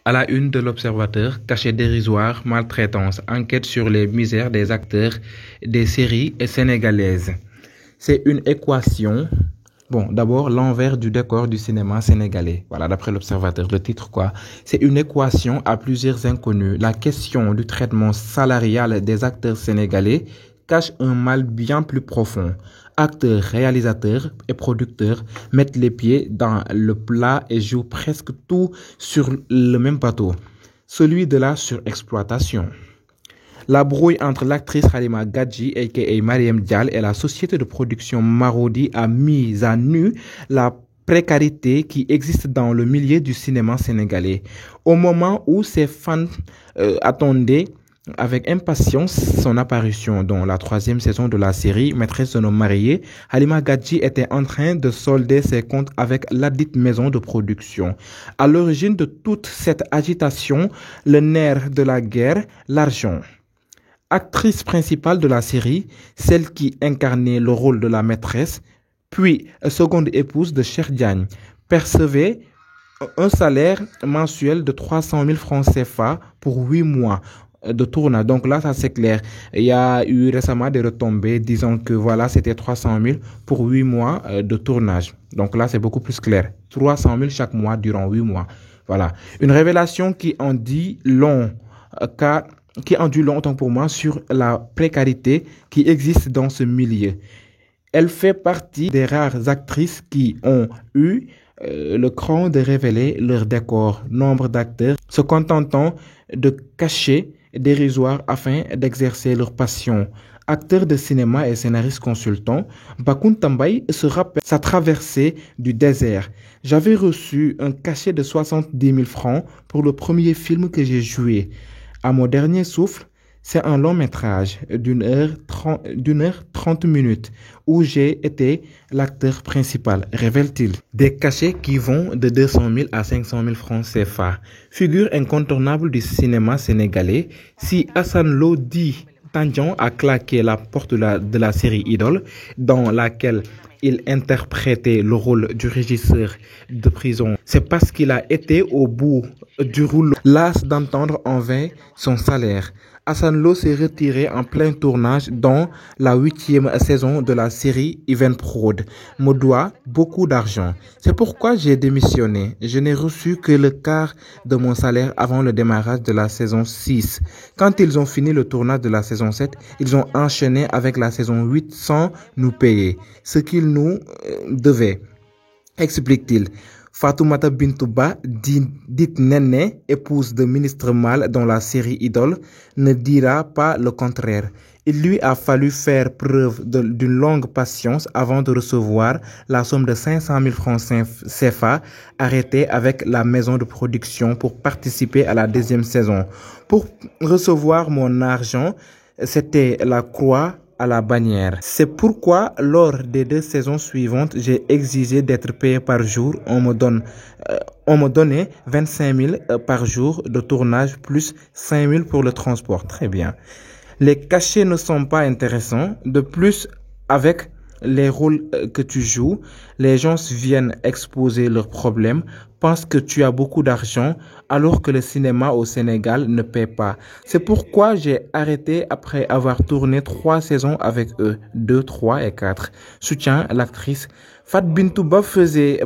À la une de l'Observateur, cachet dérisoire, maltraitance, enquête sur les misères des acteurs des séries sénégalaises. C'est une équation. Bon, d'abord, l'envers du décor du cinéma sénégalais. Voilà, d'après l'Observateur, le titre quoi? C'est une équation à plusieurs inconnus. La question du traitement salarial des acteurs sénégalais cache un mal bien plus profond. Acteurs, réalisateurs et producteurs mettent les pieds dans le plat et jouent presque tout sur le même bateau, celui de la surexploitation. La brouille entre l'actrice Halima Gadji aka Mariam Dial et la société de production Marodi a mis à nu la précarité qui existe dans le milieu du cinéma sénégalais. Au moment où ses fans attendaient avec impatience son apparition dans la 3e saison de la série Maîtresse d'un homme marié, Halima Gadji était en train de solder ses comptes avec ladite maison de production. À l'origine de toute cette agitation, le nerf de la guerre, l'argent. Actrice principale de la série, celle qui incarnait le rôle de la maîtresse, puis seconde épouse de Cheikh Diagne, percevait un salaire mensuel de 300 000 francs CFA pour 8 mois de tournage. Donc là, ça c'est clair. Il y a eu récemment des retombées disant que voilà, c'était 300 000 pour 8 mois de tournage. Donc là, c'est beaucoup plus clair. 300 000 chaque mois durant 8 mois. Voilà. Une révélation qui en dit long, qui en dit long autant pour moi sur la précarité qui existe dans ce milieu. Elle fait partie des rares actrices qui ont eu le cran de révéler leur décor. Nombre d'acteurs se contentant de cacher dérisoires afin d'exercer leur passion. Acteur de cinéma et scénariste consultant, Bakun Tambay se rappelle sa traversée du désert. J'avais reçu un cachet de 70 000 francs pour le premier film que j'ai joué. À mon dernier souffle, c'est un long métrage d'une heure 30 minutes où j'ai été l'acteur principal, révèle-t-il. Des cachets qui vont de 200 000 à 500 000 francs CFA. Figure incontournable du cinéma sénégalais, si Hassan Lo dit Tandian a claqué la porte de la série Idole, dans laquelle il interprétait le rôle du régisseur de prison, c'est parce qu'il a été au bout du rouleau, las d'entendre en vain son salaire. Hassan Lo s'est retiré en plein tournage dans la 8e saison de la série Even Prod. Me doit beaucoup d'argent. C'est pourquoi j'ai démissionné. Je n'ai reçu que le quart de mon salaire avant le démarrage de la saison 6. Quand ils ont fini le tournage de la saison 7, ils ont enchaîné avec la saison 8 sans nous payer ce qu'ils nous devaient, explique-t-il. Fatoumata Bintouba, dite Néné, épouse de ministre Mal dans la série Idole, ne dira pas le contraire. Il lui a fallu faire preuve d'une longue patience avant de recevoir la somme de 500 000 francs CFA arrêtée avec la maison de production pour participer à la 2e saison. Pour recevoir mon argent, c'était la croix à la bannière. C'est pourquoi, lors des 2 saisons suivantes, j'ai exigé d'être payé par jour. On me donnait 25 000 par jour de tournage plus 5 000 pour le transport. Très bien. Les cachets ne sont pas intéressants. De plus, avec les rôles que tu joues, les gens viennent exposer leurs problèmes, pensent que tu as beaucoup d'argent, alors que le cinéma au Sénégal ne paie pas. C'est pourquoi j'ai arrêté après avoir tourné 3 saisons avec eux, 2, 3 et 4. Soutient l'actrice. Fat Bintouba faisait